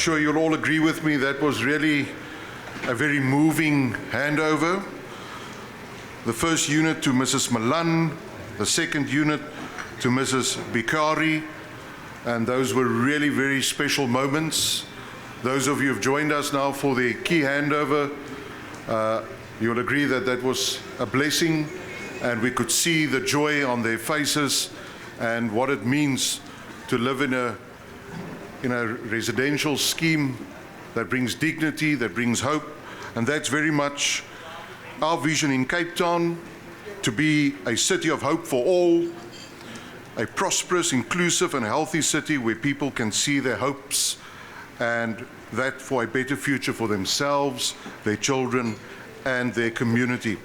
sure you'll all agree with me, that was really a very moving handover. The first unit to Mrs. Malan, the second unit to Mrs. Bikari, and those were really very special moments. Those of you who have joined us now for the key handover, you'll agree that that was a blessing, and we could see the joy on their faces and what it means to live in a residential scheme that brings dignity, that brings hope, and that's very much our vision in Cape Town, to be a city of hope for all, a prosperous, inclusive and healthy city where people can see their hopes and that for a better future for themselves, their children and their community.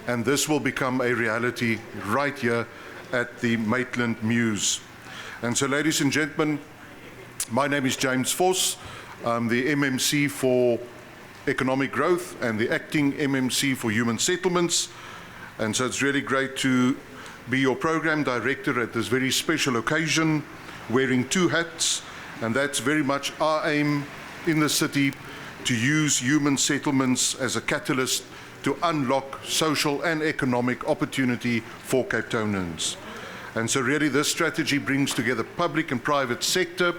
And this will become a reality right here at the Maitland Mews. And so, ladies and gentlemen, my name is James Vos. I'm the MMC for Economic Growth and the acting MMC for Human Settlements. And so it's really great to be your program director at this very special occasion, wearing two hats, and that's very much our aim in the city, to use human settlements as a catalyst to unlock social and economic opportunity for Cape Towners. And so really this strategy brings together public and private sector,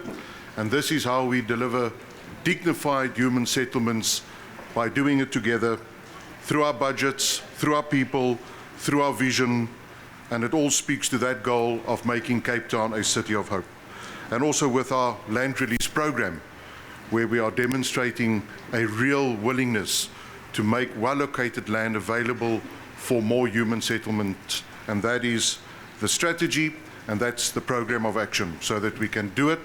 and this is how we deliver dignified human settlements, by doing it together through our budgets, through our people, through our vision, and it all speaks to that goal of making Cape Town a city of hope. And also with our land release program, where we are demonstrating a real willingness to make well-located land available for more human settlement. And that is the strategy, and that's the program of action, so that we can do it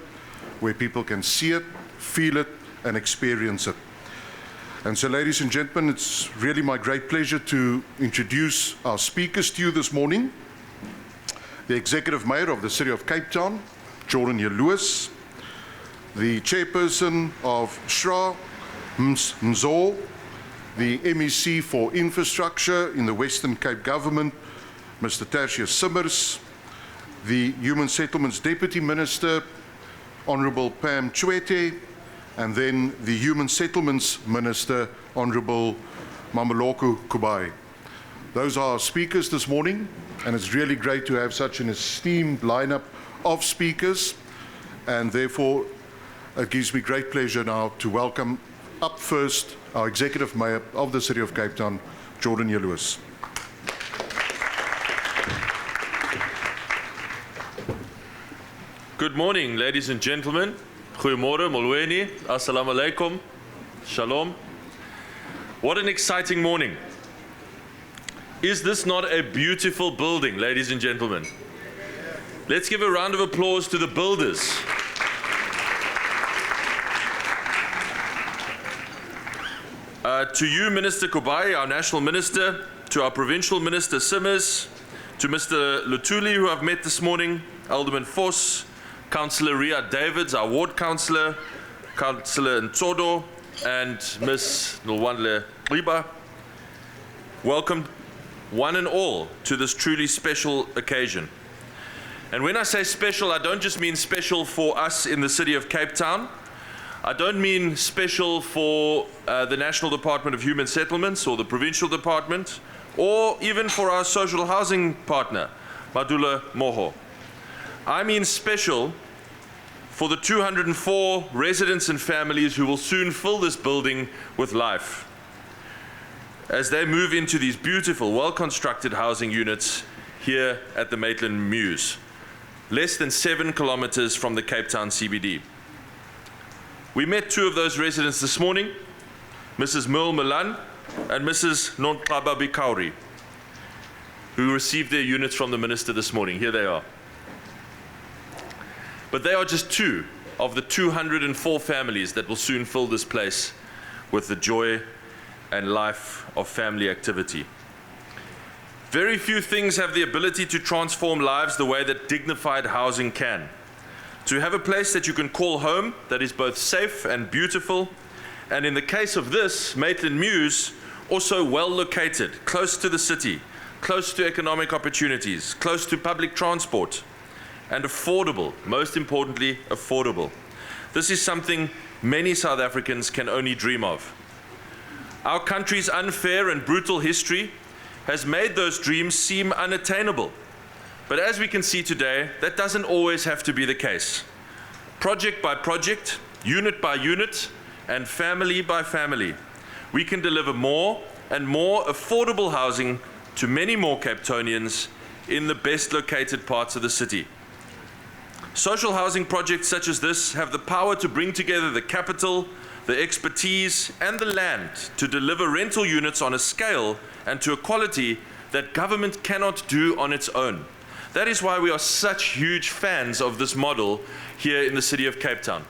where people can see it, feel it, and experience it. And so, ladies and gentlemen, it's really my great pleasure to introduce our speakers to you this morning. The Executive Mayor of the City of Cape Town, Jordan Lewis, the Chairperson of SHRA, Ms. Nzo, the MEC for Infrastructure in the Western Cape Government, Mr. Tertius Simmers, the Human Settlements Deputy Minister, Honourable Pam Chwete, and then the Human Settlements Minister, Honourable Mameloko Kubai. Those are our speakers this morning, and it's really great to have such an esteemed lineup of speakers, and therefore it gives me great pleasure now to welcome up first our Executive Mayor of the City of Cape Town, Jordan Lewis. Good morning, ladies and gentlemen. Goeiemorgen, molweni, assalamu alaikum, shalom. What an exciting morning. Is this not a beautiful building, ladies and gentlemen? Let's give a round of applause to the builders. To you, Minister Kubai, our National Minister, to our Provincial Minister Simmers, to Mr. Lutuli, who I've met this morning, Alderman Vos, Councillor Ria Davids, our Ward Councillor, Councillor Ntodo, and Ms. Nolwandle Riba. Welcome, one and all, to this truly special occasion. And when I say special, I don't just mean special for us in the City of Cape Town. I don't mean special for the National Department of Human Settlements or the Provincial Department, or even for our social housing partner, Madula Moho. I mean special for the 204 residents and families who will soon fill this building with life as they move into these beautiful, well-constructed housing units here at the Maitland Mews, less than 7 kilometers from the Cape Town CBD. We met two of those residents this morning, Mrs. Merle Malan and Mrs. Nontlaba Bikauri, who received their units from the Minister this morning. Here they are. But they are just two of the 204 families that will soon fill this place with the joy and life of family activity. Very few things have the ability to transform lives the way that dignified housing can. To have a place that you can call home that is both safe and beautiful, and in the case of this, Maitland Mews, also well located, close to the city, close to economic opportunities, close to public transport, and affordable, most importantly, affordable. This is something many South Africans can only dream of. Our country's unfair and brutal history has made those dreams seem unattainable. But as we can see today, that doesn't always have to be the case. Project by project, unit by unit, and family by family, we can deliver more and more affordable housing to many more Capetonians in the best located parts of the city. Social housing projects such as this have the power to bring together the capital, the expertise, and the land to deliver rental units on a scale and to a quality that government cannot do on its own. That is why we are such huge fans of this model here in the city of Cape Town.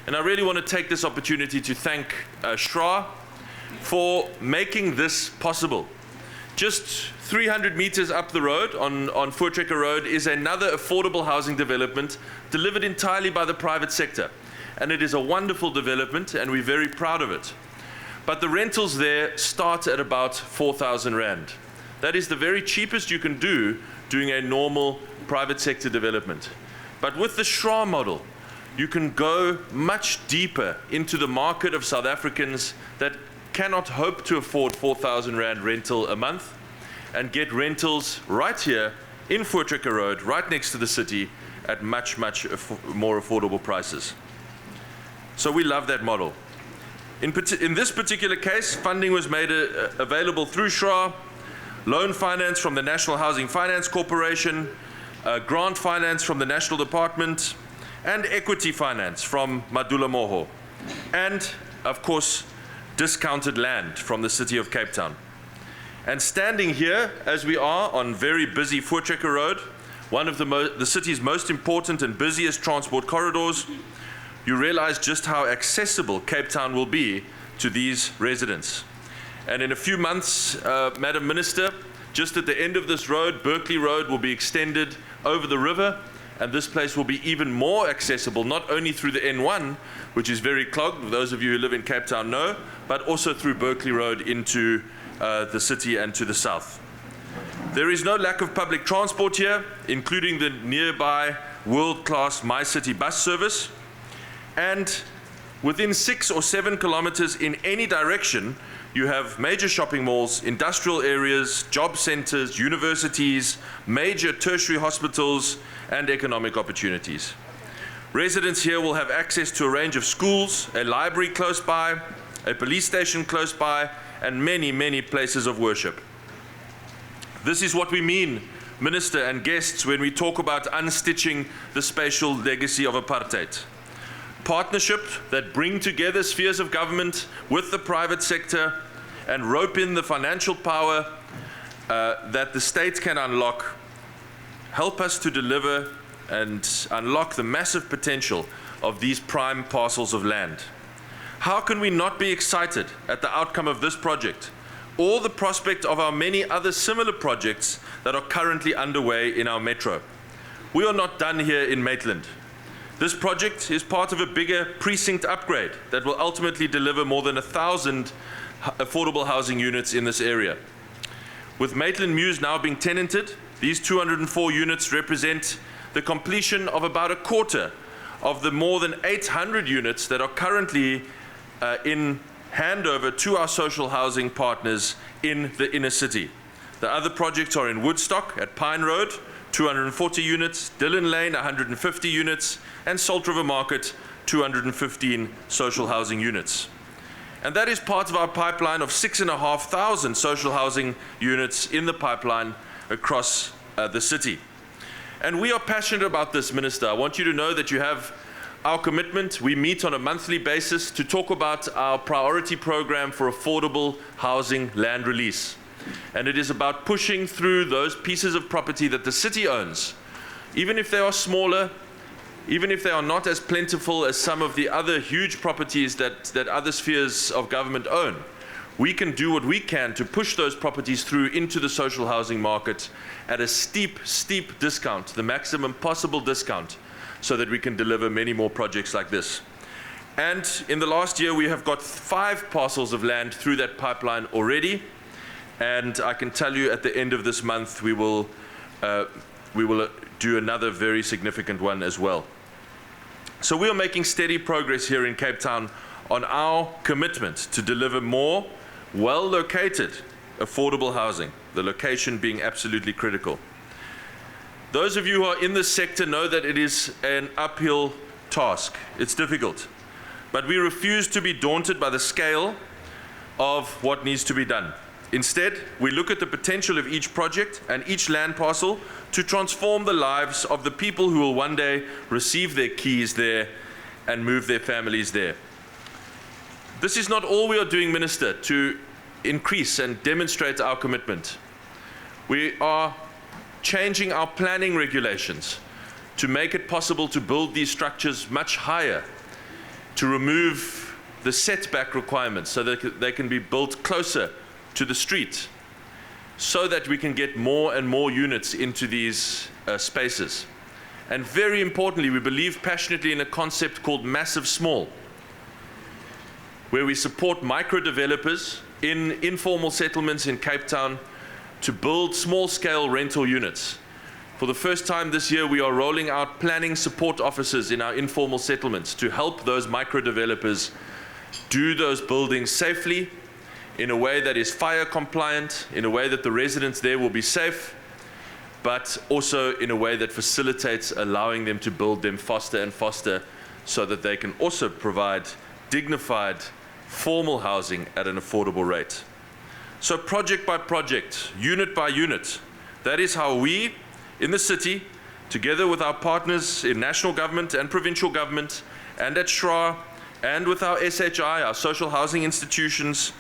And I really want to take this opportunity to thank SHRA for making this possible. Just 300 meters up the road on Voortrekker Road is another affordable housing development delivered entirely by the private sector. And it is a wonderful development and we're very proud of it. But the rentals there start at about 4,000 Rand. That is the very cheapest you can do doing a normal private sector development. But with the SHRA model, you can go much deeper into the market of South Africans that cannot hope to afford 4,000 Rand rental a month and get rentals right here in Voortrekker Road, right next to the city, at much more affordable prices. So we love that model. In this particular case, funding was made available through SHRA, loan finance from the National Housing Finance Corporation, grant finance from the National Department, and equity finance from Madula Moho, and of course discounted land from the city of Cape Town. And standing here as we are on very busy Voortrekker Road, one of the city's most important and busiest transport corridors, you realize just how accessible Cape Town will be to these residents. And in a few months, Madam Minister, just at the end of this road, Berkeley Road will be extended over the river, and this place will be even more accessible, not only through the N1, which is very clogged, those of you who live in Cape Town know, but also through Berkeley Road into the city and to the south. There is no lack of public transport here, including the nearby world-class My City bus service. And within 6 or 7 kilometers in any direction, you have major shopping malls, industrial areas, job centers, universities, major tertiary hospitals, and economic opportunities. Residents here will have access to a range of schools, a library close by, a police station close by, and many places of worship. This is what we mean, Minister and guests, when we talk about unstitching the spatial legacy of apartheid. Partnerships that bring together spheres of government with the private sector and rope in the financial power that the state can unlock, help us to deliver and unlock the massive potential of these prime parcels of land. How can we not be excited at the outcome of this project, or the prospect of our many other similar projects that are currently underway in our metro? We are not done here in Maitland. This project is part of a bigger precinct upgrade that will ultimately deliver more than 1,000 affordable housing units in this area. With Maitland Mews now being tenanted, these 204 units represent the completion of about a quarter of the more than 800 units that are currently in handover to our social housing partners in the inner city. The other projects are in Woodstock at Pine Road, 240 units, Dillon Lane, 150 units, and Salt River Market, 215 social housing units. And that is part of our pipeline of 6,500 social housing units in the pipeline across the city. And we are passionate about this, Minister. I want you to know that you have our commitment. We meet on a monthly basis to talk about our priority program for affordable housing land release. And it is about pushing through those pieces of property that the city owns, even if they are smaller, even if they are not as plentiful as some of the other huge properties that other spheres of government own. We can do what we can to push those properties through into the social housing market at a steep discount, the maximum possible discount, so that we can deliver many more projects like this. And in the last year, we have got 5 parcels of land through that pipeline already. And I can tell you at the end of this month, we will do another very significant one as well. So we are making steady progress here in Cape Town on our commitment to deliver more well-located, affordable housing, the location being absolutely critical. Those of you who are in this sector know that it is an uphill task. It's difficult. But we refuse to be daunted by the scale of what needs to be done. Instead, we look at the potential of each project and each land parcel to transform the lives of the people who will one day receive their keys there and move their families there. This is not all we are doing, Minister, to increase and demonstrate our commitment. We are changing our planning regulations to make it possible to build these structures much higher, to remove the setback requirements so that they can be built closer to the street, so that we can get more and more units into these spaces. And very importantly, we believe passionately in a concept called massive small, where we support micro developers in informal settlements in Cape Town to build small-scale rental units. For the first time this year, we are rolling out planning support offices in our informal settlements to help those micro developers do those buildings safely, in a way that is fire compliant, in a way that the residents there will be safe, but also in a way that facilitates allowing them to build them faster and faster so that they can also provide dignified, formal housing at an affordable rate. So project by project, unit by unit, that is how we in the city, together with our partners in national government and provincial government and at SHRA and with our SHRA, our social housing institutions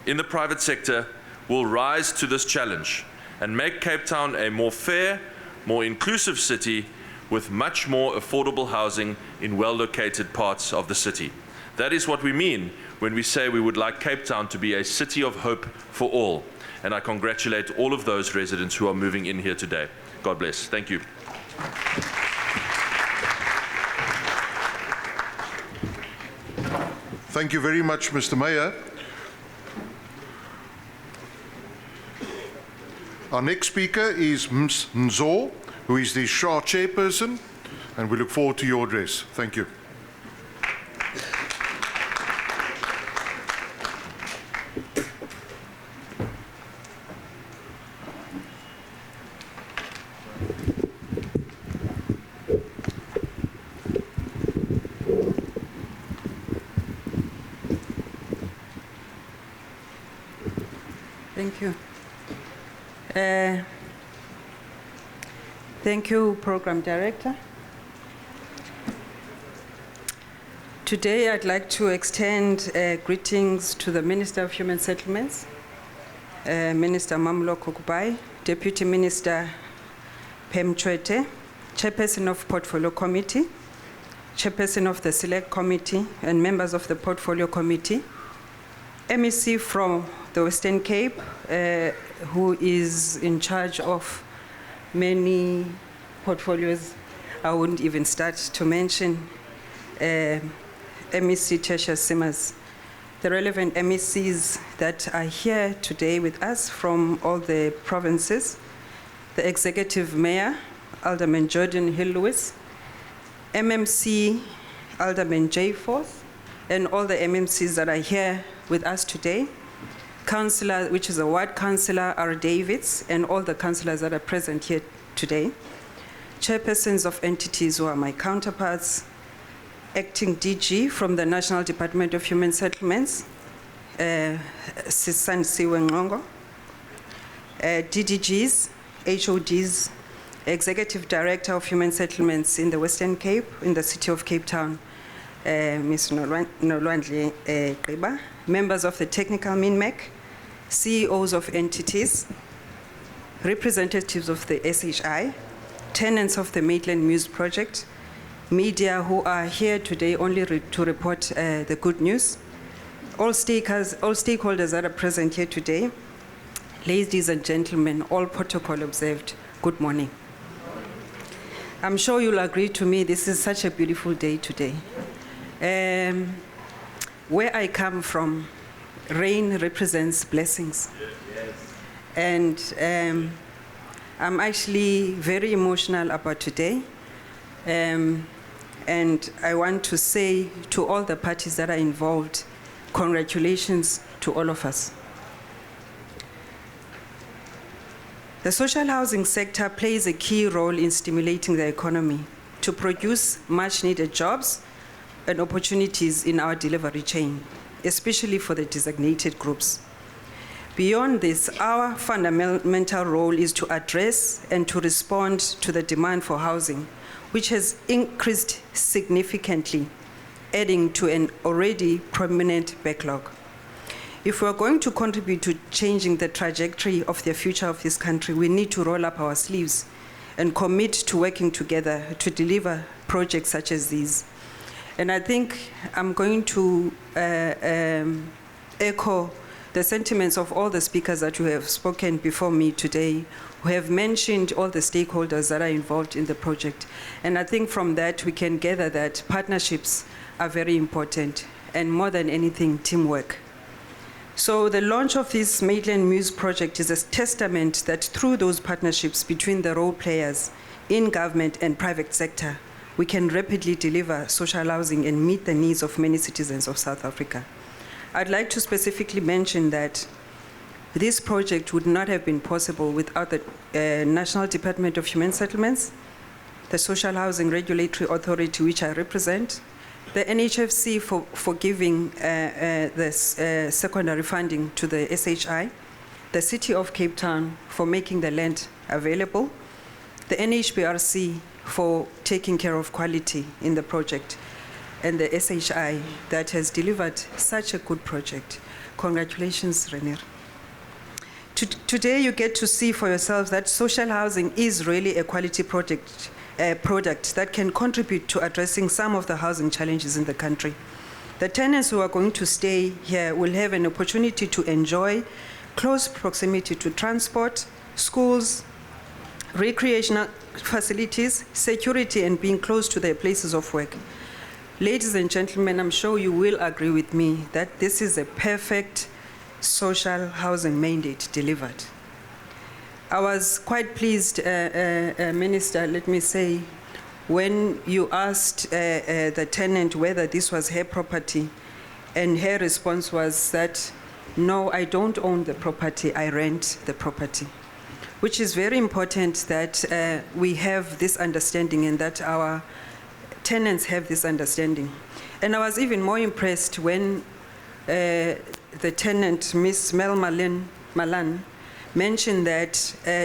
in the private sector, will rise to this challenge and make Cape Town a more fair, more inclusive city with much more affordable housing in well-located parts of the city. That is what we mean when we say we would like Cape Town to be a city of hope for all. And I congratulate all of those residents who are moving in here today. God bless. Thank you. Thank you very much, Mr. Mayor. Our next speaker is Ms. Nzo, who is the SHRA chairperson, and we look forward to your address. Thank you. Thank you. Thank you, Program Director. Today, I'd like to extend greetings to the Minister of Human Settlements, Minister Mamloko Kubai, Deputy Minister Pem Chwete, Chairperson of Portfolio Committee, Chairperson of the Select Committee, and members of the Portfolio Committee, MEC from the Western Cape, who is in charge of many portfolios. I wouldn't even start to mention MEC Tertius Simmers, the relevant MECs that are here today with us from all the provinces, the Executive Mayor, Alderman Jordan Hill-Lewis, MMC Alderman J. Forth, and all the MMCs that are here with us today, Councillor, which is a Ward Councillor, R. Davids, and all the councillors that are present here today, chairpersons of entities who are my counterparts, acting DG from the National Department of Human Settlements, Sisan Siwe Ngongo, DDGs, HODs, Executive Director of Human Settlements in the Western Cape, in the city of Cape Town, Ms. Nolwandle Qiba, members of the Technical MINMEC, CEOs of entities, representatives of the SHI, tenants of the Maitland Mews project, media who are here today only to report the good news, all stakeholders that are present here today, ladies and gentlemen, all protocol observed, good morning. I'm sure you'll agree to me, this is such a beautiful day today. Where I come from, rain represents blessings. Yes. And I'm actually very emotional about today. And I want to say to all the parties that are involved, congratulations to all of us. The social housing sector plays a key role in stimulating the economy to produce much-needed jobs and opportunities in our delivery chain, especially for the designated groups. Beyond this, our fundamental role is to address and to respond to the demand for housing, which has increased significantly, adding to an already prominent backlog. If we're going to contribute to changing the trajectory of the future of this country, we need to roll up our sleeves and commit to working together to deliver projects such as these. And I think I'm going to echo the sentiments of all the speakers that who have spoken before me today, who have mentioned all the stakeholders that are involved in the project. And I think from that we can gather that partnerships are very important, and more than anything, teamwork. So the launch of this Maitland Mews project is a testament that through those partnerships between the role players in government and private sector, we can rapidly deliver social housing and meet the needs of many citizens of South Africa. I'd like to specifically mention that this project would not have been possible without the National Department of Human Settlements, the Social Housing Regulatory Authority, which I represent, the NHFC for giving this secondary funding to the SHRA, the City of Cape Town for making the land available, the NHBRC for taking care of quality in the project, and the SHRA that has delivered such a good project. Congratulations, Renier. Today you get to see for yourselves that social housing is really a quality product that can contribute to addressing some of the housing challenges in the country. The tenants who are going to stay here will have an opportunity to enjoy close proximity to transport, schools, recreational facilities, security, and being close to their places of work. Ladies and gentlemen, I'm sure you will agree with me that this is a perfect social housing mandate delivered. I was quite pleased, Minister, let me say, when you asked the tenant whether this was her property, and her response was that, no, I don't own the property, I rent the property, which is very important that we have this understanding and that our tenants have this understanding. And I was even more impressed when the tenant, Miss Mel Malan, mentioned that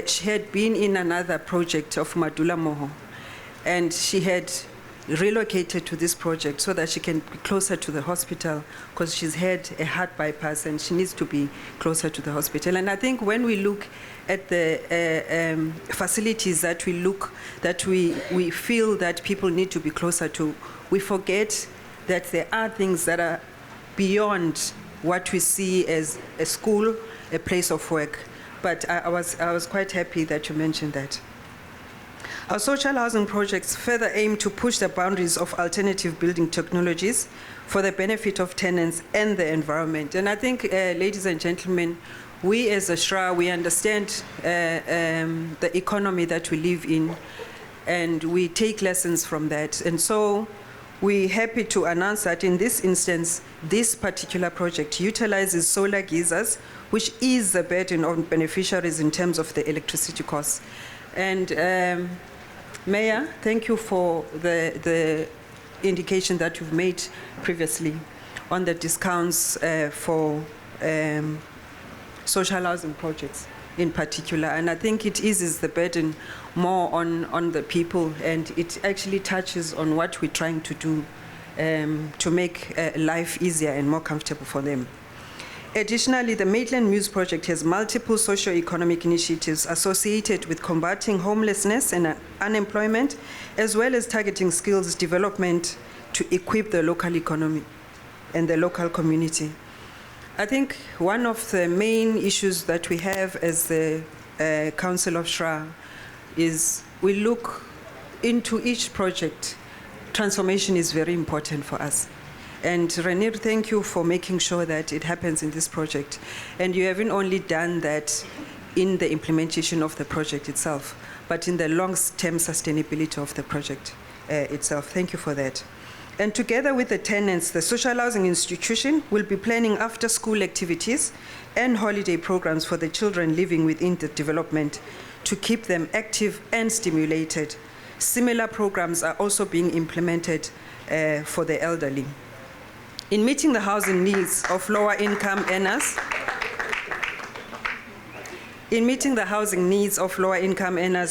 she had been in another project of Madula Moho, and she had relocated to this project so that she can be closer to the hospital because she's had a heart bypass and she needs to be closer to the hospital. And I think when we look at the facilities that we feel that people need to be closer to, we forget that there are things that are beyond what we see as a school, a place of work. But I was quite happy that you mentioned that. Our social housing projects further aim to push the boundaries of alternative building technologies for the benefit of tenants and the environment. And I think, ladies and gentlemen, we as SHRA, we understand the economy that we live in, and we take lessons from that. And so we're happy to announce that in this instance, this particular project utilizes solar geysers, which ease the burden on beneficiaries in terms of the electricity costs. And Mayor, thank you for the indication that you've made previously on the discounts for social housing projects in particular. And I think it eases the burden more on the people, and it actually touches on what we're trying to do to make life easier and more comfortable for them. Additionally, the Maitland Mews project has multiple socio-economic initiatives associated with combating homelessness and unemployment, as well as targeting skills development to equip the local economy and the local community. I think one of the main issues that we have as the Council of SHRA is we look into each project. Transformation is very important for us. And Renier, thank you for making sure that it happens in this project. And you haven't only done that in the implementation of the project itself, but in the long-term sustainability of the project. itself. Thank you for that. And together with the tenants, the social housing institution will be planning after-school activities and holiday programs for the children living within the development to keep them active and stimulated. Similar programs are also being implemented for the elderly. In meeting the housing needs of lower-income earners,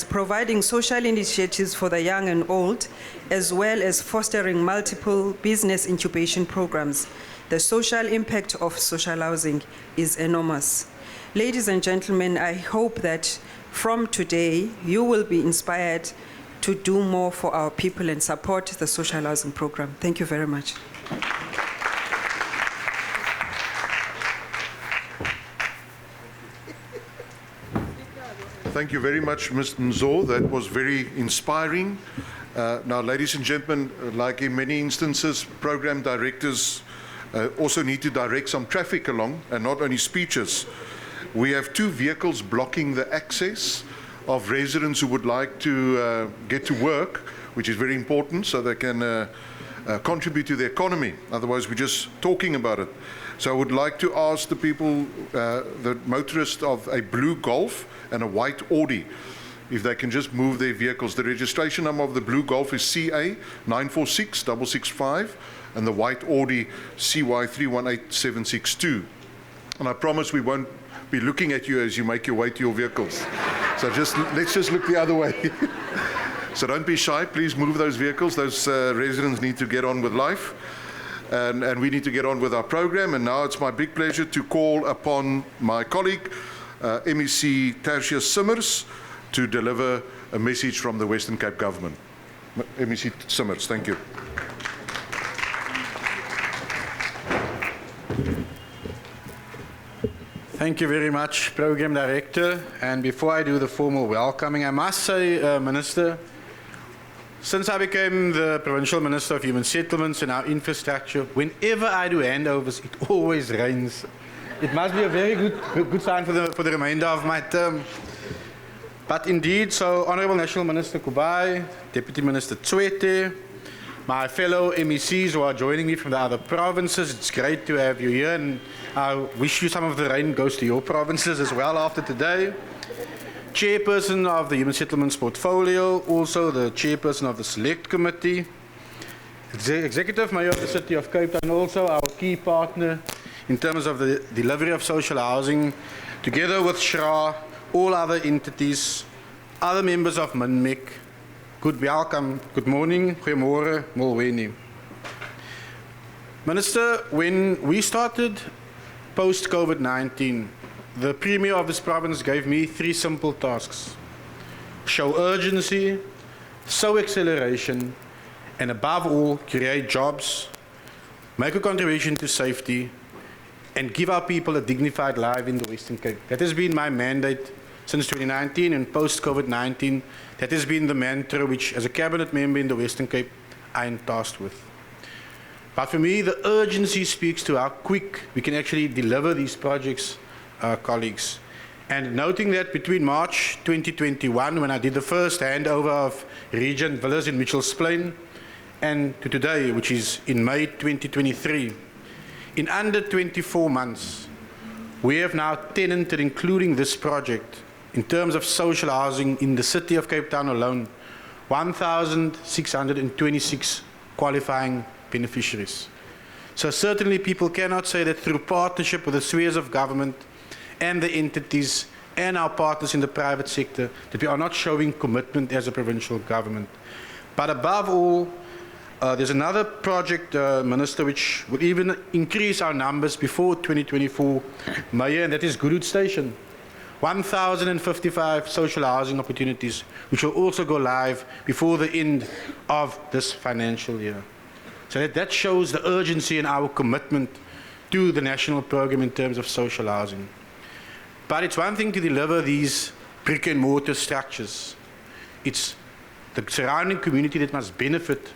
providing social initiatives for the young and old, as well as fostering multiple business incubation programs, the social impact of social housing is enormous. Ladies and gentlemen, I hope that from today, you will be inspired to do more for our people and support the social housing program. Thank you very much. Thank you very much, Mr. Nzo. That was very inspiring. Now, ladies and gentlemen, like in many instances, program directors also need to direct some traffic along and not only speeches. We have 2 vehicles blocking the access of residents who would like to get to work, which is very important so they can contribute to the economy. Otherwise, we're just talking about it. So I would like to ask the people, the motorists of a blue Golf and a white Audi, if they can just move their vehicles. The registration number of the blue Golf is CA 946665 and the white Audi CY 318762. And I promise we won't be looking at you as you make your way to your vehicles. So let's just look the other way. So don't be shy, please move those vehicles. Those residents need to get on with life. And we need to get on with our program. And now it's my big pleasure to call upon my colleague, MEC Tertius Simmers, to deliver a message from the Western Cape Government. MEC Simmers, thank you. Thank you very much, Program Director. And before I do the formal welcoming, I must say, Minister, since I became the Provincial Minister of Human Settlements and our infrastructure, whenever I do handovers, it always rains. It must be a very good sign for the remainder of my term. But indeed, so Honourable National Minister Kubai, Deputy Minister Tswete, my fellow MECs who are joining me from the other provinces, it's great to have you here, and I wish you some of the rain goes to your provinces as well after today. Chairperson of the Human Settlements Portfolio, also the Chairperson of the Select Committee, Executive Mayor of the City of Cape Town, also our key partner in terms of the delivery of social housing, together with SHRA, all other entities, other members of MINMEC. Good welcome, good morning, goeiemorgen, molweni. Minister, when we started post-COVID-19, the Premier of this province gave me 3 simple tasks: show urgency, sow acceleration, and above all, create jobs, make a contribution to safety, and give our people a dignified life in the Western Cape. That has been my mandate since 2019, and post-COVID-19, that has been the mantra which, as a cabinet member in the Western Cape, I am tasked with. But for me, the urgency speaks to how quick we can actually deliver these projects, colleagues. And noting that between March 2021, when I did the first handover of Regent Villas in Mitchell's Plain, and to today, which is in May 2023, in under 24 months, we have now tenanted, including this project, in terms of social housing in the City of Cape Town alone, 1,626 qualifying beneficiaries. So certainly people cannot say that through partnership with the spheres of government and the entities and our partners in the private sector that we are not showing commitment as a provincial government. But above all, there's another project, Minister, which will even increase our numbers before 2024 May, and that is Goodwood Station. 1,055 social housing opportunities, which will also go live before the end of this financial year. So that shows the urgency in our commitment to the national program in terms of social housing. But it's one thing to deliver these brick and mortar structures. It's the surrounding community that must benefit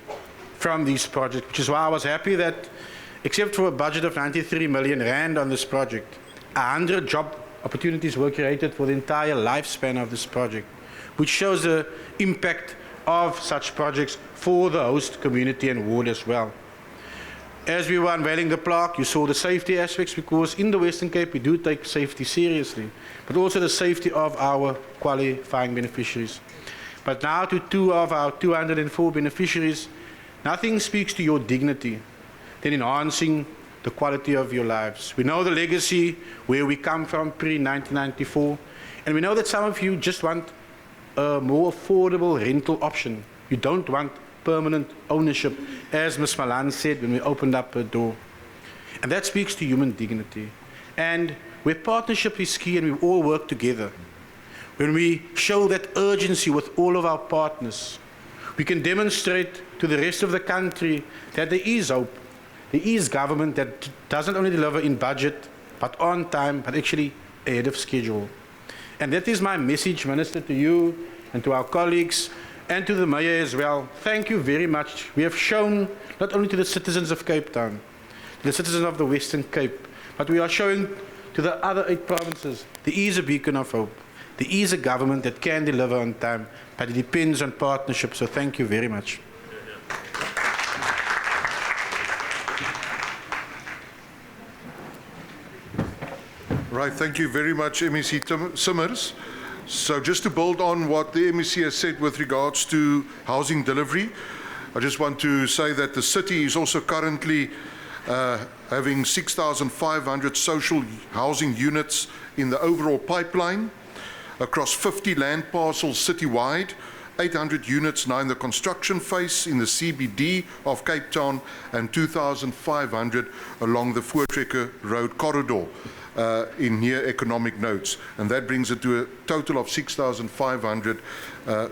from these projects, which is why I was happy that, except for a budget of 93 million rand on this project, 100 job opportunities were created for the entire lifespan of this project, which shows the impact of such projects for the host community and ward as well. As we were unveiling the plaque, you saw the safety aspects, because in the Western Cape we do take safety seriously, but also the safety of our qualifying beneficiaries. But now to 2 of our 204 beneficiaries, nothing speaks to your dignity than enhancing the quality of your lives. We know the legacy where we come from pre-1994, and we know that some of you just want a more affordable rental option. You don't want permanent ownership, as Ms. Malan said when we opened up her door. And that speaks to human dignity. And where partnership is key and we all work together, when we show that urgency with all of our partners, we can demonstrate to the rest of the country that there is hope. There is government that doesn't only deliver in budget, but on time, but actually ahead of schedule. And that is my message, Minister, to you and to our colleagues and to the Mayor as well. Thank you very much. We have shown not only to the citizens of Cape Town, the citizens of the Western Cape, but we are showing to the other 8 provinces there is a beacon of hope. There is a government that can deliver on time, but it depends on partnership. So thank you very much. Right, thank you very much, MEC Simmers. So just to build on what the MEC has said with regards to housing delivery, I just want to say that the city is also currently having 6,500 social housing units in the overall pipeline across 50 land parcels citywide, 800 units now in the construction phase in the CBD of Cape Town, and 2,500 along the Voortrekker Road corridor in near economic nodes. And that brings it to a total of 6,500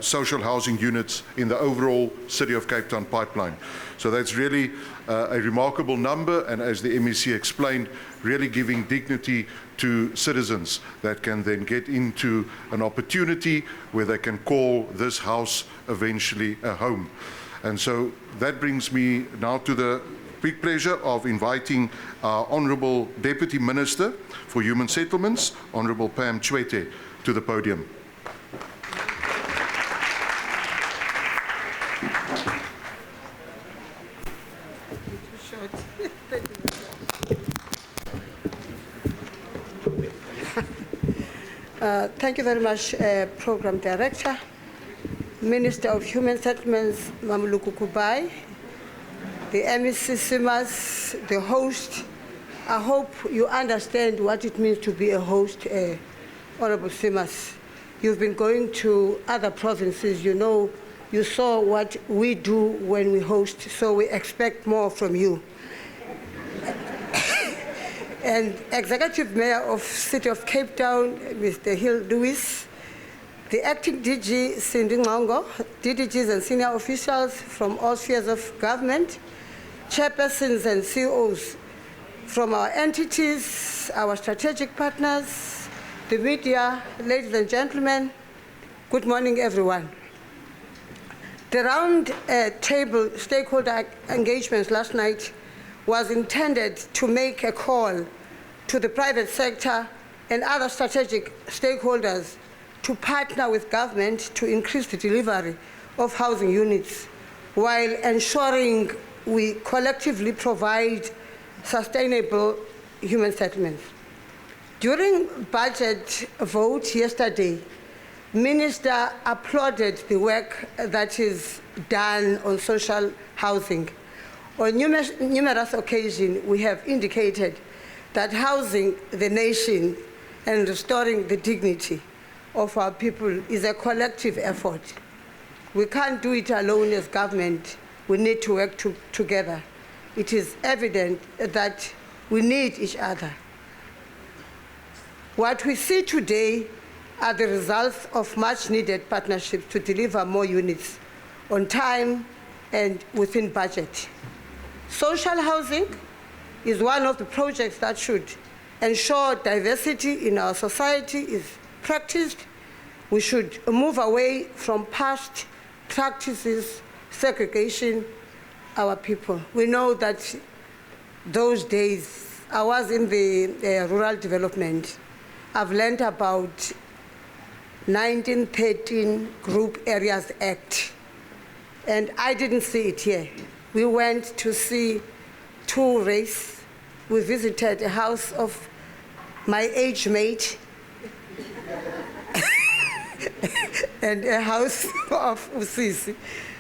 social housing units in the overall City of Cape Town pipeline. So that's really a remarkable number, and as the MEC explained, really giving dignity to citizens that can then get into an opportunity where they can call this house eventually a home. And so that brings me now to the big pleasure of inviting our Honourable Deputy Minister for Human Settlements, Honourable Pam Chwete, to the podium. Thank you very much, Program Director, Minister of Human Settlements, Mamluku Kubai, the MEC Simmers, the host. I hope you understand what it means to be a host, Honorable Simmers. You've been going to other provinces, you know, you saw what we do when we host, so we expect more from you. And Executive Mayor of City of Cape Town, Mr. Hill Lewis, the Acting DG, Cindy Ngongo, DDGs and senior officials from all spheres of government, chairpersons and CEOs from our entities, our strategic partners, the media, ladies and gentlemen, good morning, everyone. The round table stakeholder engagements last night was intended to make a call to the private sector and other strategic stakeholders to partner with government to increase the delivery of housing units while ensuring we collectively provide sustainable human settlements. During budget vote yesterday, Minister applauded the work that is done on social housing. On numerous occasions, we have indicated that housing the nation and restoring the dignity of our people is a collective effort. We can't do it alone as government. We need to work together. It is evident that we need each other. What we see today are the results of much-needed partnerships to deliver more units on time and within budget. Social housing is one of the projects that should ensure diversity in our society is practiced. We should move away from past practices, segregation, our people. We know that those days, I was in the rural development. I've learned about 1913 Group Areas Act. and I didn't see it here. We went to see 2 races. We visited a house of my age mate and a house of Usisi.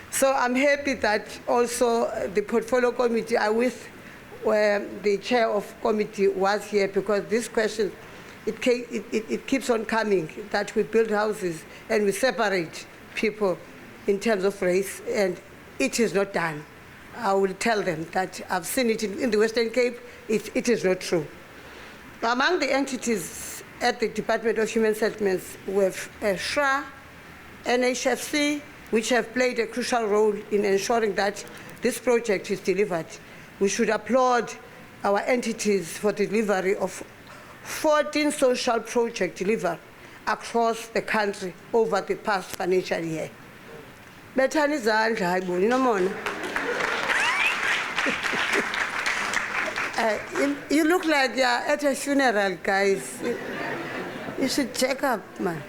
So I'm happy that also the portfolio committee, I wish the chair of committee was here, because this question, it keeps on coming, that we build houses and we separate people in terms of race, and it is not done. I will tell them that I've seen it in the Western Cape. It is not true. Among the entities at the Department of Human Settlements, we have SHRA, NHFC, which have played a crucial role in ensuring that this project is delivered. We should applaud our entities for the delivery of 14 social projects delivered across the country over the past financial year. Bethani izandla, ayiboni nomona. You look like you're at a funeral, guys. You should check up, man.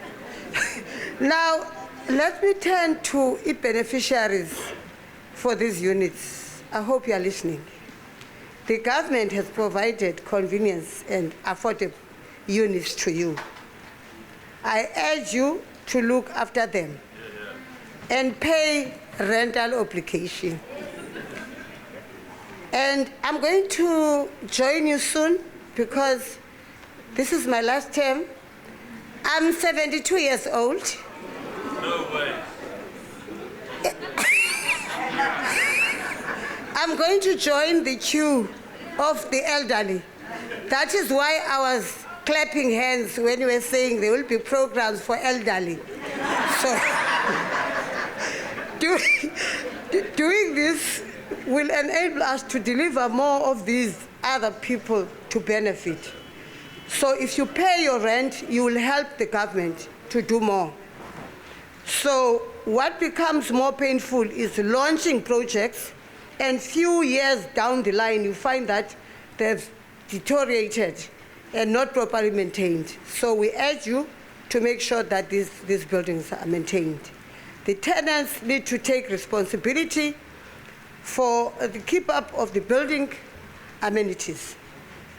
Now, let me turn to the beneficiaries for these units. I hope you are listening. The government has provided convenience and affordable units to you. I urge you to look after them and pay rental obligation. And I'm going to join you soon, because this is my last term. I'm 72 years old. No way. I'm going to join the queue of the elderly. That is why I was clapping hands when you were saying there will be programs for elderly. So doing this will enable us to deliver more of these other people to benefit. So if you pay your rent, you will help the government to do more. So what becomes more painful is launching projects, and few years down the line, you find that they've deteriorated and not properly maintained. So we urge you to make sure that these buildings are maintained. The tenants need to take responsibility for the keep-up of the building amenities.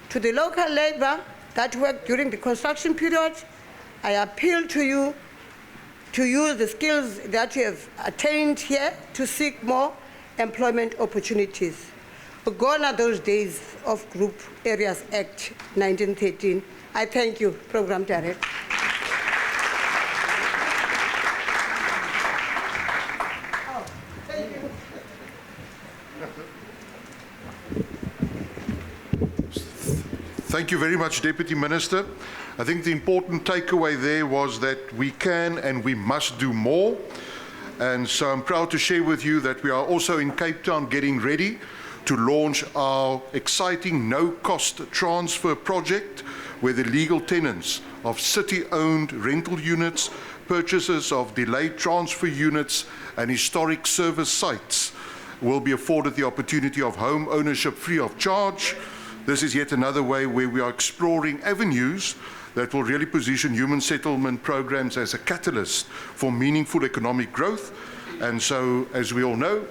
To the local labor that worked during the construction period, I appeal to you to use the skills that you have attained here to seek more employment opportunities. Gone are those days of Group Areas Act 1913. I thank you, Program Director. Thank you very much, Deputy Minister. I think the important takeaway there was that we can and we must do more. And so I'm proud to share with you that we are also in Cape Town getting ready to launch our exciting no-cost transfer project, where the legal tenants of city-owned rental units, purchases of delayed transfer units, and historic service sites will be afforded the opportunity of home ownership free of charge. This is yet another way where we are exploring avenues that will really position human settlement programs as a catalyst for meaningful economic growth. And so, as we all know,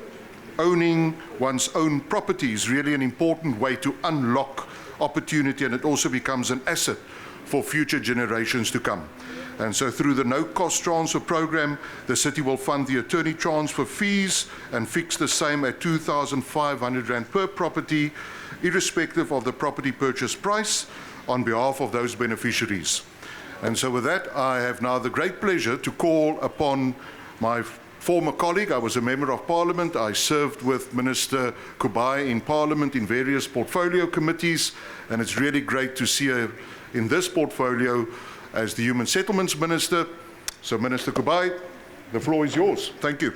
owning one's own property is really an important way to unlock opportunity, and it also becomes an asset for future generations to come. And so through the no-cost transfer program, the city will fund the attorney transfer fees and fix the same at 2,500 Rand per property, irrespective of the property purchase price, on behalf of those beneficiaries. And so with that, I have now the great pleasure to call upon my former colleague. I was a member of Parliament. I served with Minister Kubai in Parliament in various portfolio committees, and it's really great to see her in this portfolio as the Human Settlements Minister. So Minister Kubai, the floor is yours. Thank you.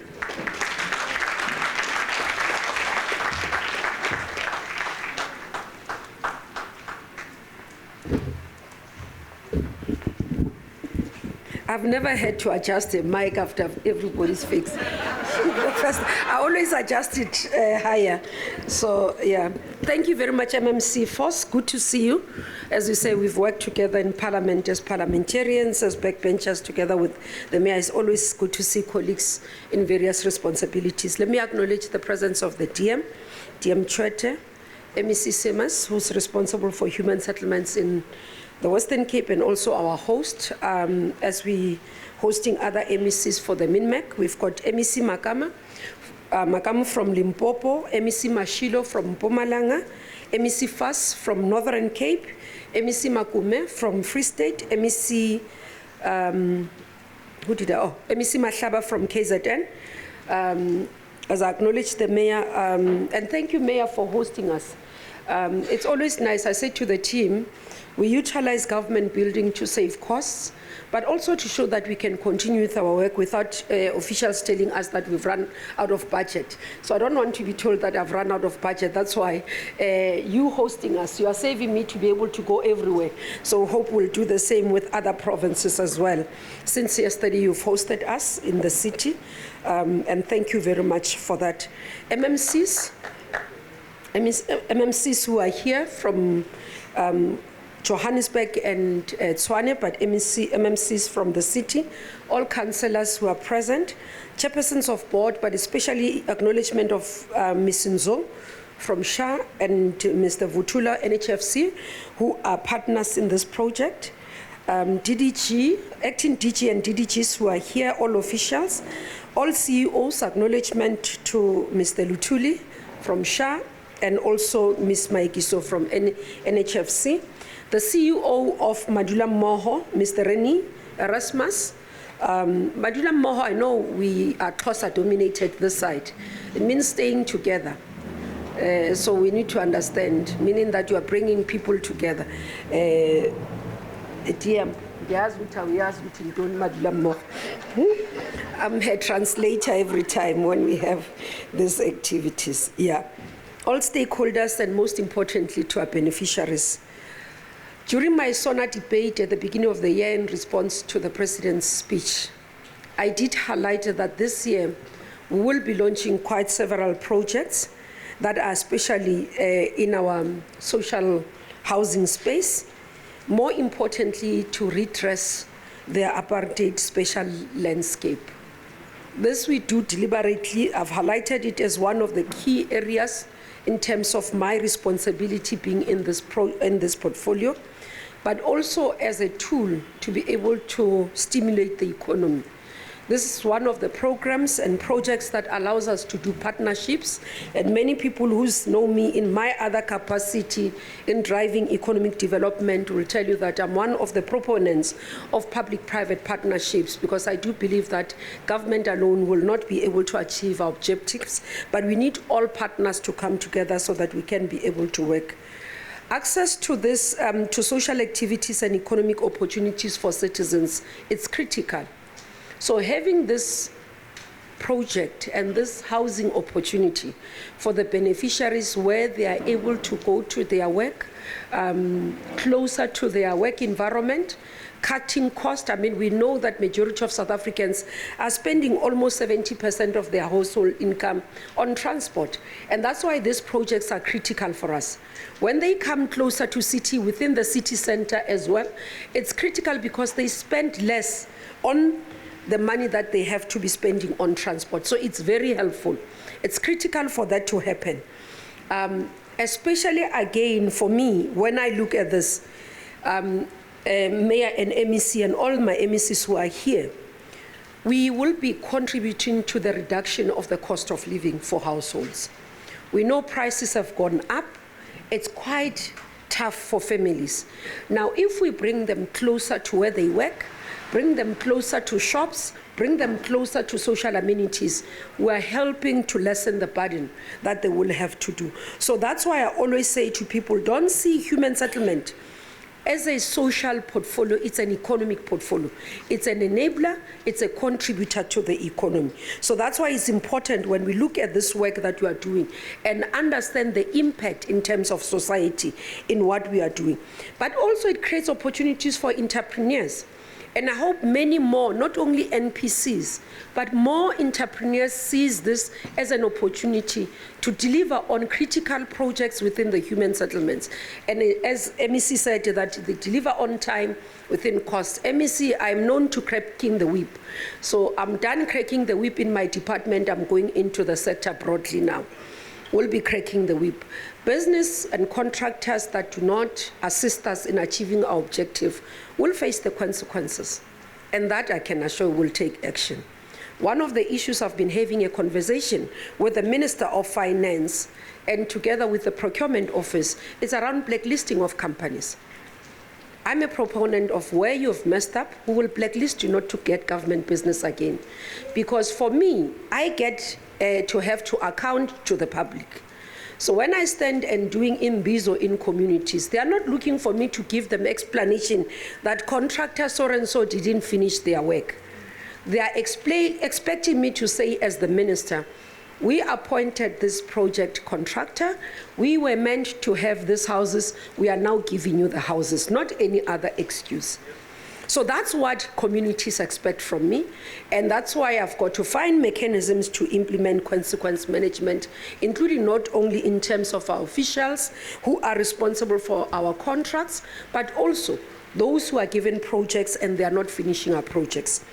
I've never had to adjust a mic after everybody's fixed. I always adjust it higher. So, yeah, Thank you very much, MMC Force. Good to see you. As you say, we've worked together in Parliament as parliamentarians, as backbenchers together with the Mayor. It's always good to see colleagues in various responsibilities. Let me acknowledge the presence of the DM Chwete, MEC Simas, who's responsible for human settlements in the Western Cape, and also our host, as we hosting other MECs for the MINMEC. We've got MEC Makamu from Limpopo, MEC Mashilo from Mpumalanga, MEC Fas from Northern Cape, MEC Makume from Free State, MEC, MEC Mahlaba from KZN. As I acknowledge the Mayor, and thank you, Mayor, for hosting us. It's always nice, I say to the team, we utilize government building to save costs, but also to show that we can continue with our work without officials telling us that we've run out of budget. So I don't want to be told that I've run out of budget. That's why you hosting us, you are saving me to be able to go everywhere. So hope we'll do the same with other provinces as well. Since yesterday, you've hosted us in the city, and thank you very much for that. MMCs who are here from Johannesburg and Tshwane, but MMCs from the city, all councillors who are present, chairpersons of board, but especially acknowledgement of Ms. Nzo from SHRA and Mr. Vutula, NHFC, who are partners in this project. DDG, acting DG and DDGs who are here, all officials, all CEOs, acknowledgement to Mr. Lutuli from SHRA, and also Ms. Maikiso from NHFC. The CEO of Madula Moho, Mr. Reni Erasmus. Madula Moho, I know we are Xhosa dominated this side. It means staying together. So we need to understand, meaning that you are bringing people together. DM, I'm her translator every time when we have these activities. Yeah. All stakeholders, and most importantly to our beneficiaries. During my SONA debate at the beginning of the year in response to the President's speech, I did highlight that this year we will be launching quite several projects that are especially in our social housing space, more importantly to redress the apartheid special landscape. This we do deliberately. I've highlighted it as one of the key areas in terms of my responsibility being in this portfolio, but also as a tool to be able to stimulate the economy. This is one of the programs and projects that allows us to do partnerships, and many people who know me in my other capacity in driving economic development will tell you that I'm one of the proponents of public-private partnerships, because I do believe that government alone will not be able to achieve our objectives, but we need all partners to come together so that we can be able to work. Access to this, to social activities and economic opportunities for citizens, it's critical. So having this project and this housing opportunity for the beneficiaries where they are able to go to their work, closer to their work environment, cutting cost. I mean, we know that majority of South Africans are spending almost 70% of their household income on transport. And that's why these projects are critical for us. When they come closer to city, within the city center as well, it's critical because they spend less on the money that they have to be spending on transport. So it's very helpful. It's critical for that to happen. Especially again, for me, when I look at this, Mayor and MEC and all my MECs who are here, we will be contributing to the reduction of the cost of living for households. We know prices have gone up. It's quite tough for families. Now, if we bring them closer to where they work, bring them closer to shops, bring them closer to social amenities, we are helping to lessen the burden that they will have to do. So that's why I always say to people, don't see human settlement as a social portfolio, it's an economic portfolio. It's an enabler, it's a contributor to the economy. So that's why it's important when we look at this work that we are doing and understand the impact in terms of society in what we are doing. But also it creates opportunities for entrepreneurs. And I hope many more, not only NPCs, but more entrepreneurs seize this as an opportunity to deliver on critical projects within the human settlements. And as MEC said, that they deliver on time within cost. MEC, I'm known to cracking the whip. So I'm done cracking the whip in my department. I'm going into the sector broadly now. We'll be cracking the whip. Business and contractors that do not assist us in achieving our objective will face the consequences. And that I can assure will take action. One of the issues I've been having a conversation with the Minister of Finance and together with the Procurement Office is around blacklisting of companies. I'm a proponent of where you've messed up, who will blacklist you not to get government business again. Because for me, I get to have to account to the public. So when I stand and doing imbizo in communities, they are not looking for me to give them explanation that contractor so-and-so didn't finish their work. They are expecting me to say as the minister, we appointed this project contractor. We were meant to have these houses. We are now giving you the houses, not any other excuse. So that's what communities expect from me, and that's why I've got to find mechanisms to implement consequence management, including not only in terms of our officials who are responsible for our contracts, but also those who are given projects and they are not finishing our projects.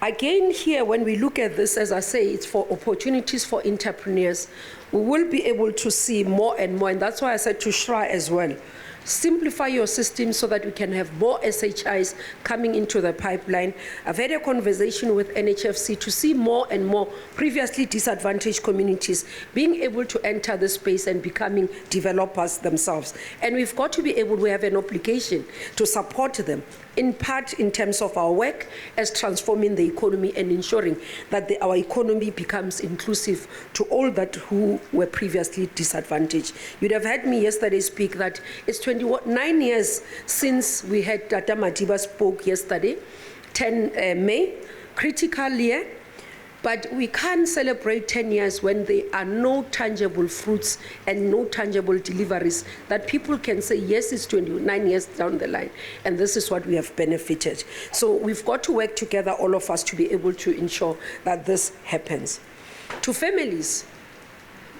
Again, here, when we look at this, as I say, it's for opportunities for entrepreneurs. We will be able to see more and more, and that's why I said to SHRA as well, simplify your system so that we can have more SHIs coming into the pipeline. I've had a conversation with NHFC to see more and more previously disadvantaged communities being able to enter the space and becoming developers themselves. And we've got to be able, we have an obligation to support them, in part in terms of our work as transforming the economy and ensuring that our economy becomes inclusive to all that who were previously disadvantaged. You'd have heard me yesterday speak that it's 29 years since we had Tata Madiba spoke yesterday, 10 May, critical year. But we can't celebrate 10 years when there are no tangible fruits and no tangible deliveries that people can say, yes, it's 29 years down the line, and this is what we have benefited. So we've got to work together, all of us, to be able to ensure that this happens. To families,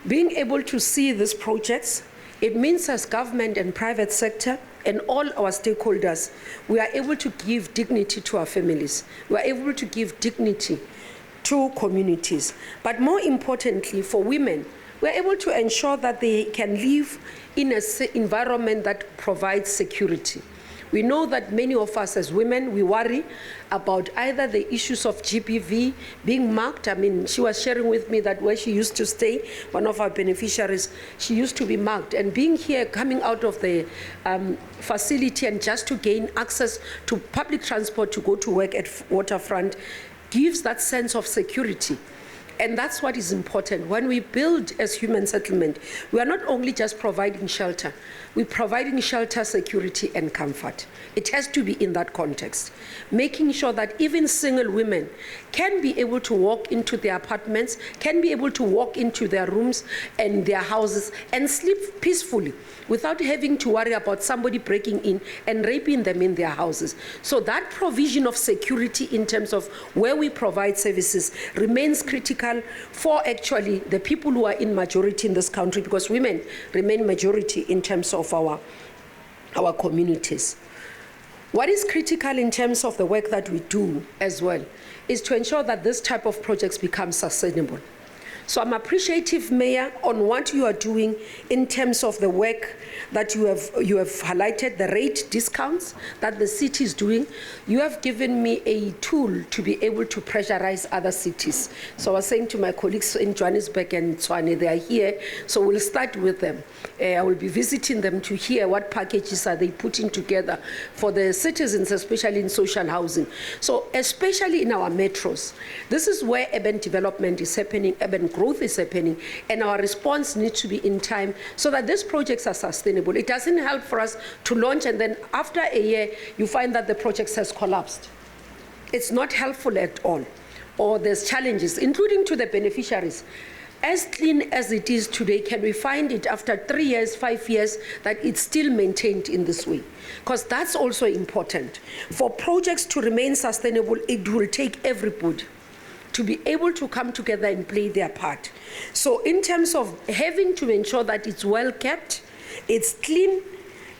being able to see these projects, it means as government and private sector and all our stakeholders, we are able to give dignity to our families. We are able to give dignity to communities. But more importantly, for women, we're able to ensure that they can live in an environment that provides security. We know that many of us as women, we worry about either the issues of GBV being marked. I mean, she was sharing with me that where she used to stay, one of our beneficiaries, she used to be marked. And being here, coming out of the facility and just to gain access to public transport to go to work at Waterfront, gives that sense of security. And that's what is important. When we build as human settlement, we are not only just providing shelter, we're providing shelter, security, and comfort. It has to be in that context. Making sure that even single women can be able to walk into their apartments, can be able to walk into their rooms and their houses and sleep peacefully without having to worry about somebody breaking in and raping them in their houses. So that provision of security in terms of where we provide services remains critical for actually the people who are in majority in this country, because women remain majority in terms of our communities. What is critical in terms of the work that we do as well is to ensure that this type of projects become sustainable. So I'm appreciative, Mayor, on what you are doing in terms of the work that you have highlighted, the rate discounts that the city is doing. You have given me a tool to be able to pressurize other cities. So I was saying to my colleagues in Johannesburg and Tshwane, they are here, so we'll start with them. I will be visiting them to hear what packages are they putting together for the citizens, especially in social housing. So especially in our metros, this is where urban development is happening, urban growth is happening, and our response needs to be in time so that these projects are sustainable. It doesn't help for us to launch and then after a year you find that the project has collapsed. It's not helpful at all. Or there's challenges, including to the beneficiaries. as clean as it is today, can we find it after 3 years, 5 years, that it's still maintained in this way? Because that's also important. For projects to remain sustainable, it will take everybody to be able to come together and play their part. So in terms of having to ensure that it's well kept, it's clean,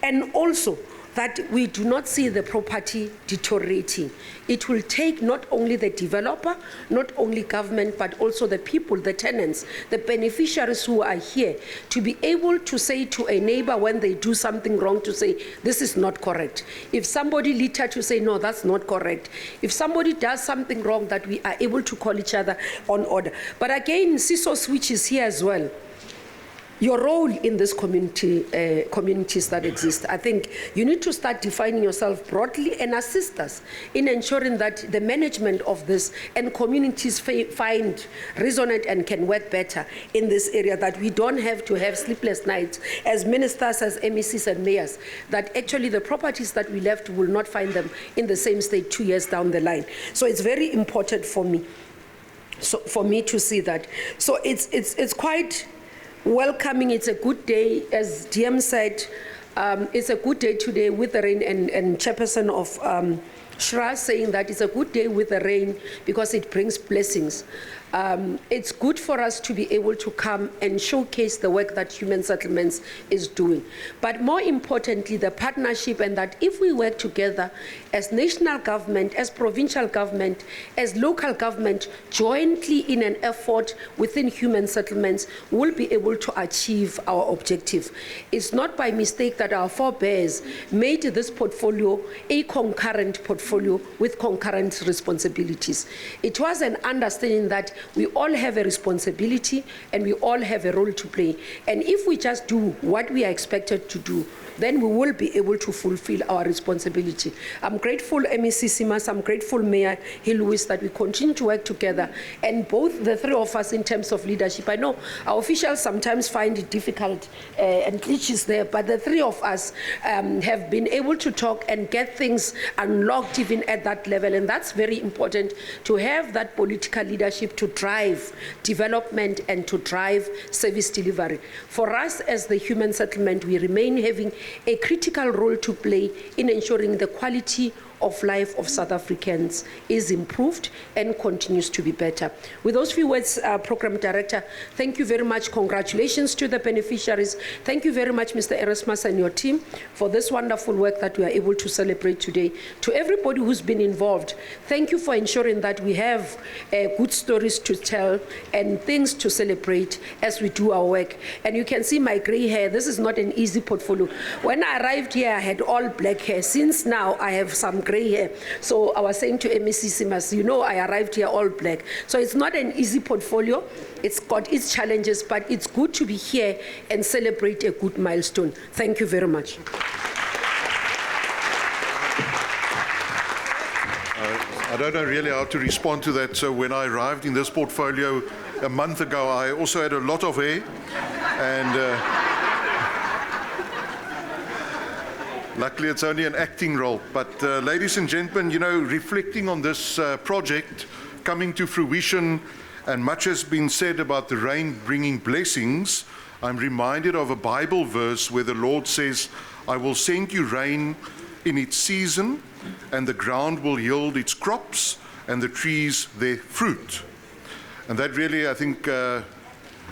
and also that we do not see the property deteriorating. It will take not only the developer, not only government, but also the people, the tenants, the beneficiaries who are here, to be able to say to a neighbor when they do something wrong, to say, this is not correct. If somebody litter, to say, no, that's not correct. If somebody does something wrong, that we are able to call each other on order. But again, CISO Switch is here as well. Your role in this communities that exist. I think you need to start defining yourself broadly and assist us in ensuring that the management of this and communities find resonant and can work better in this area, that we don't have to have sleepless nights as ministers, as MECs and mayors, that actually the properties that we left will not find them in the same state 2 years down the line. So it's very important for me, to see that. So it's quite welcoming. It's a good day, as DM said. It's a good day today with the rain, and chairperson of SHRA saying that it's a good day with the rain because it brings blessings. It's good for us to be able to come and showcase the work that Human Settlements is doing. But more importantly, the partnership, and that if we work together as national government, as provincial government, as local government, jointly in an effort within Human Settlements, we'll be able to achieve our objective. It's not by mistake that our forebears made this portfolio a concurrent portfolio with concurrent responsibilities. It was an understanding that we all have a responsibility and we all have a role to play. And if we just do what we are expected to do, then we will be able to fulfill our responsibility. I'm grateful, MEC Simas, I'm grateful, Mayor Lewis, that we continue to work together. And both the three of us in terms of leadership, I know our officials sometimes find it difficult and glitches there, but the three of us have been able to talk and get things unlocked even at that level. And that's very important, to have that political leadership to drive development and to drive service delivery. For us as the Human Settlement, we remain having a critical role to play in ensuring the quality of life of South Africans is improved and continues to be better. With those few words, Program Director, thank you very much. Congratulations to the beneficiaries. Thank you very much, Mr. Erasmus and your team, for this wonderful work that we are able to celebrate today. To everybody who's been involved, thank you for ensuring that we have good stories to tell and things to celebrate as we do our work. And you can see my gray hair. This is not an easy portfolio. When I arrived here, I had all black hair. Since now, I have some gray hair. So I was saying to MEC Simas, you know, I arrived here all black. So it's not an easy portfolio. It's got its challenges, but it's good to be here and celebrate a good milestone. Thank you very much. I don't know really how to respond to that. So when I arrived in this portfolio a month ago, I also had a lot of hair, and luckily it's only an acting role. But ladies and gentlemen, you know, reflecting on this project coming to fruition, and much has been said about the rain bringing blessings, I'm reminded of a Bible verse where the Lord says, I will send you rain in its season, and the ground will yield its crops, and the trees their fruit. And that really, I think,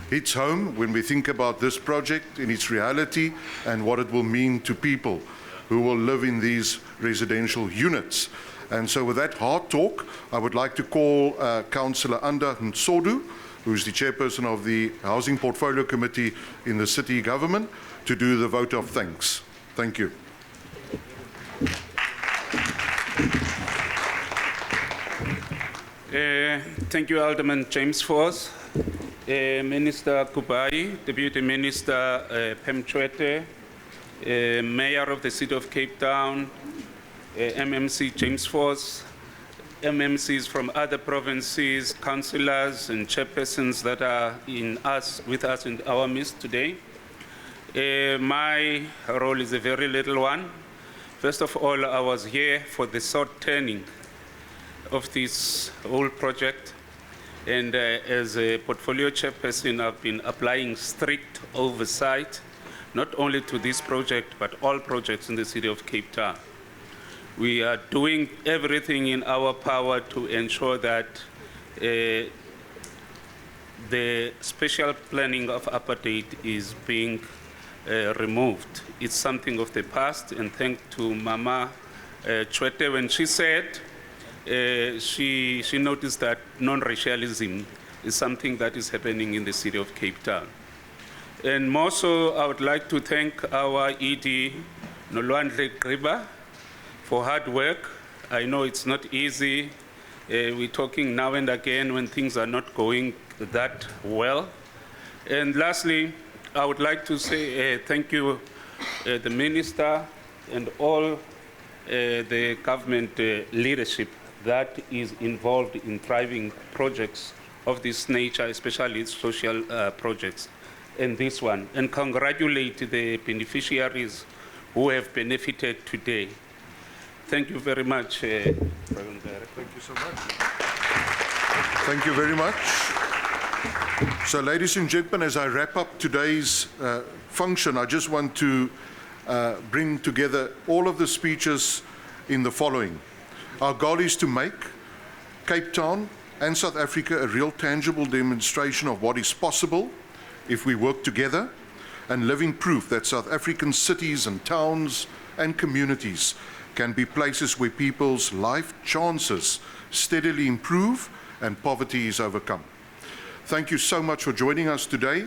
hits home when we think about this project in its reality and what it will mean to people who will live in these residential units. And so with that hard talk, I would like to call Councillor Anda Nsodu, who's the chairperson of the Housing Portfolio Committee in the City Government, to do the vote of thanks. Thank you. Thank you, Alderman James Force, Minister Kubai, Deputy Minister Pem Chwete, Mayor of the City of Cape Town, MMC James Force, MMCs from other provinces, councillors and chairpersons that are with us in our midst today. My role is a very little one. First of all, I was here for the short turning of this whole project. And as a portfolio chairperson, I've been applying strict oversight, not only to this project, but all projects in the city of Cape Town. We are doing everything in our power to ensure that the special planning of apartheid is being removed. It's something of the past, and thanks to Mama Chwete when she said she noticed that non-racialism is something that is happening in the city of Cape Town. And more so, I would like to thank our ED, Nolwandle Griba, for hard work. I know it's not easy. We're talking now and again when things are not going that well. And lastly, I would like to say thank you, the Minister and all the government leadership that is involved in driving projects of this nature, especially social projects, and this one. And congratulate the beneficiaries who have benefited today. Thank you very much, President Director. Thank you so much. Thank you very much. So, ladies and gentlemen, as I wrap up today's function, I just want to bring together all of the speeches in the following. Our goal is to make Cape Town and South Africa a real tangible demonstration of what is possible if we work together, and living proof that South African cities and towns and communities can be places where people's life chances steadily improve and poverty is overcome. Thank you so much for joining us today.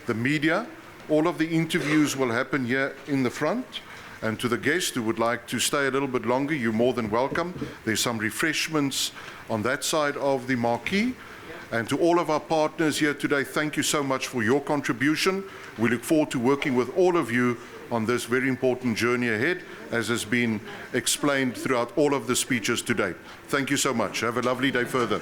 The media, all of the interviews will happen here in the front. And to the guests who would like to stay a little bit longer, you're more than welcome. There's some refreshments on that side of the marquee. And to all of our partners here today, thank you so much for your contribution. We look forward to working with all of you on this very important journey ahead, as has been explained throughout all of the speeches today. Thank you so much. Have a lovely day further.